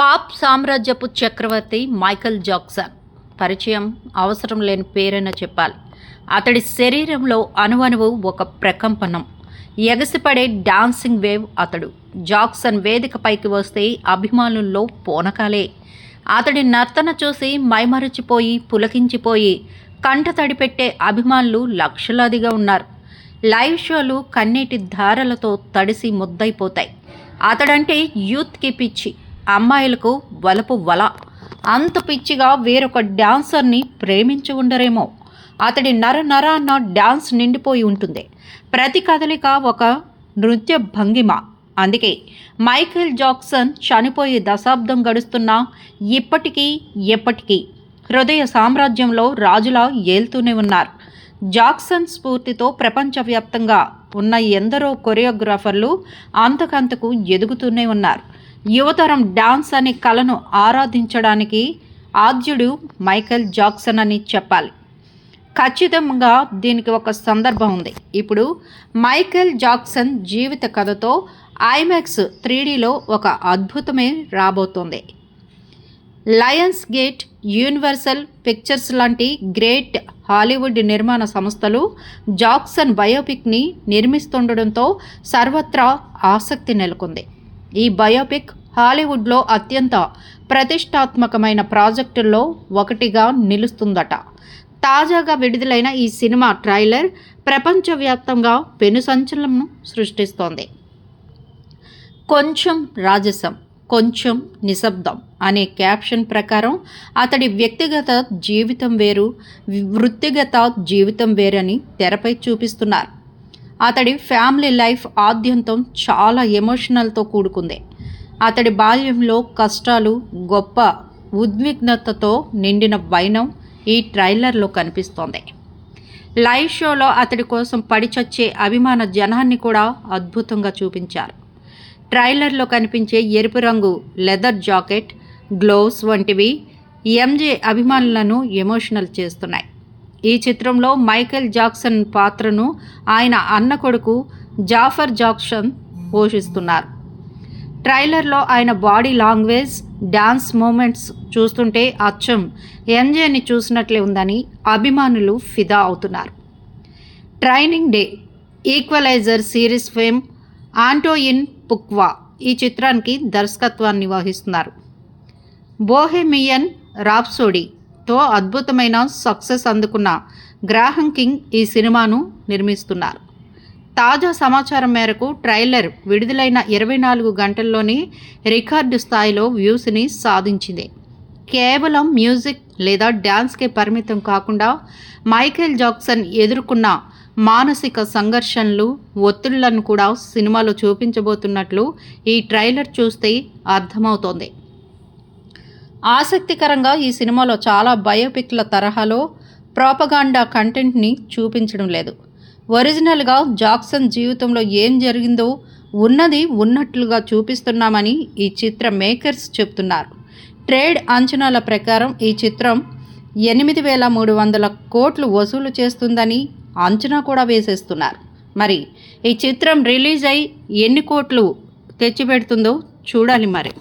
Pop సామ్రాజ్యపు చక్రవర్తి Michael Jackson పరిచయం అవసరం లేని పేరైనా చెప్పాలి. అతడి శరీరంలో అణువణువు ఒక ప్రకంపనం, ఎగసిపడే డాన్సింగ్ వేవ్. అతడు జాక్సన్ వేదికపైకి వస్తే అభిమానుల్లో పూనకాలే. అతడి నర్తన చూసి మైమరచిపోయి పులకించిపోయి కంట తడిపెట్టే అభిమానులు లక్షలాదిగా ఉన్నారు. లైవ్ షోలు కన్నీటి ధారలతో తడిసి ముద్దైపోతాయి. అతడంటే యూత్కి పిచ్చి, అమ్మాయిలకు వలపు వల. అంత పిచ్చిగా వేరొక డాన్సర్ని ప్రేమించి ఉండరేమో. అతడి నరాన్న డాన్స్ నిండిపోయి ఉంటుంది. ప్రతి కదలిక ఒక నృత్య భంగిమ. అందుకే మైకేల్ జాక్సన్ చనిపోయి దశాబ్దం గడుస్తున్నా ఇప్పటికీ ఎప్పటికీ హృదయ సామ్రాజ్యంలో రాజులా ఏల్తూనే ఉన్నారు. జాక్సన్ స్ఫూర్తితో ప్రపంచవ్యాప్తంగా ఉన్న ఎందరో కొరియోగ్రాఫర్లు అంతకంతకు ఎదుగుతూనే ఉన్నారు. యువతరం డాన్స్ అనే కళను ఆరాధించడానికి ఆద్యుడు మైకేల్ జాక్సన్ అని చెప్పాలి. ఖచ్చితంగా దీనికి ఒక సందర్భం ఉంది. ఇప్పుడు మైకేల్ జాక్సన్ జీవిత కథతో ఐమాక్స్ 3Dలో ఒక అద్భుతమే రాబోతోంది. లయన్స్ గేట్, యూనివర్సల్ పిక్చర్స్ లాంటి గ్రేట్ హాలీవుడ్ నిర్మాణ సంస్థలు జాక్సన్ బయోపిక్ని నిర్మిస్తుండడంతో సర్వత్రా ఆసక్తి నెలకొంది. ఈ బయోపిక్ హాలీవుడ్లో అత్యంత ప్రతిష్టాత్మకమైన ప్రాజెక్టుల్లో ఒకటిగా నిలుస్తుందట. తాజాగా విడుదలైన ఈ సినిమా ట్రైలర్ ప్రపంచవ్యాప్తంగా పెను సంచలనం సృష్టిస్తోంది. కొంచెం రాజసం, కొంచెం నిశ్శబ్దం అనే క్యాప్షన్ ప్రకారం అతడి వ్యక్తిగత జీవితం వేరు, వృత్తిగత జీవితం వేరని తెరపై చూపిస్తున్నారు. అతడి ఫ్యామిలీ లైఫ్ ఆద్యంతం చాలా ఎమోషనల్తో కూడుకుంది. అతడి బాల్యంలో కష్టాలు, గొప్ప ఉద్విగ్నతతో నిండిన వైనం ఈ ట్రైలర్లో కనిపిస్తోంది. లైవ్ షోలో అతడి కోసం పడిచచ్చే అభిమాన జనాన్ని కూడా అద్భుతంగా చూపించారు. ట్రైలర్లో కనిపించే ఎరుపు రంగు లెదర్ జాకెట్, గ్లోవ్స్ వంటివి ఎంజే అభిమానులను ఎమోషనల్ చేస్తున్నాయి. ఈ చిత్రంలో మైకేల్ జాక్సన్ పాత్రను ఆయన అన్న కొడుకు జాఫర్ జాక్సన్ పోషిస్తున్నారు. ట్రైలర్లో ఆయన బాడీ లాంగ్వేజ్, డాన్స్ మూమెంట్స్ చూస్తుంటే అచ్చం ఎంజేని చూసినట్లే ఉందని అభిమానులు ఫిదా అవుతున్నారు. Training Day, Equalizer series fame Antoine Fuqua ఈ చిత్రానికి దర్శకత్వాన్ని వహిస్తున్నారు. బోహెమియన్ రాప్సోడీతో అద్భుతమైన సక్సెస్ అందుకున్న గ్రాహం కింగ్ ఈ సినిమాను నిర్మిస్తున్నారు. తాజా సమాచారం మేరకు ట్రైలర్ విడుదలైన 24 గంటల్లోనే రికార్డు స్థాయిలో వ్యూస్ని సాధించింది. కేవలం మ్యూజిక్ లేదా డ్యాన్స్కే పరిమితం కాకుండా మైకేల్ జాక్సన్ ఎదుర్కొన్న మానసిక సంఘర్షణలు, ఒత్తిళ్లను కూడా సినిమాలో చూపించబోతున్నట్లు ఈ ట్రైలర్ చూస్తే అర్థమవుతోంది. ఆసక్తికరంగా ఈ సినిమాలో చాలా బయోపిక్ల తరహాలో ప్రోపగాండా కంటెంట్ని చూపించడం లేదు. ఒరిజినల్గా జాక్సన్ జీవితంలో ఏం జరిగిందో ఉన్నది ఉన్నట్లుగా చూపిస్తున్నామని ఈ చిత్ర మేకర్స్ చెప్తున్నారు. ట్రేడ్ అంచనాల ప్రకారం ఈ చిత్రం 8,300 కోట్లు వసూలు చేస్తుందని అంచనా కూడా వేసేస్తున్నారు. మరి ఈ చిత్రం రిలీజ్ అయి ఎన్ని కోట్లు తెచ్చిపెడుతుందో చూడాలి. మరి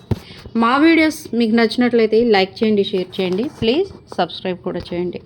మా వీడియోస్ మీకు నచ్చినట్లయితే లైక్ చేయండి, షేర్ చేయండి, ప్లీజ్ సబ్స్క్రైబ్ కూడా చేయండి.